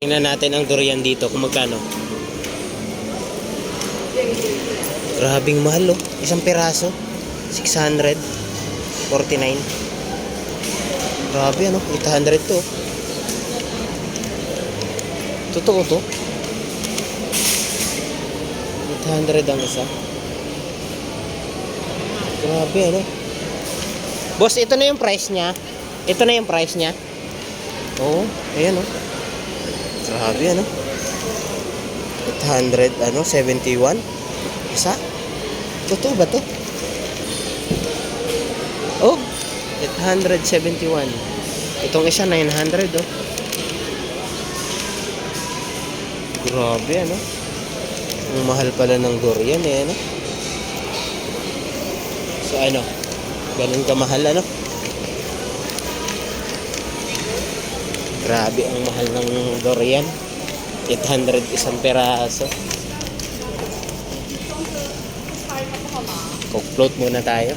Tingnan natin ang durian dito kung magkano. Grabing mahal oh. Isang piraso. 649. Grabe ano. 800 to. Totoo to. 800 ang isa. Grabe ano. Boss, ito na yung price niya. Ito na yung price niya. Oh, ayan oh. Grabe ano. 800 71 isa. Totoo ba to? Oh, 871. Itong isa 900 oh. Grabe ano. Ang mahal pala ng durian eh ano. So ano, ganun kamahal ano. Grabe ang mahal ng durian. 800 isang peraso. Coke float muna tayo.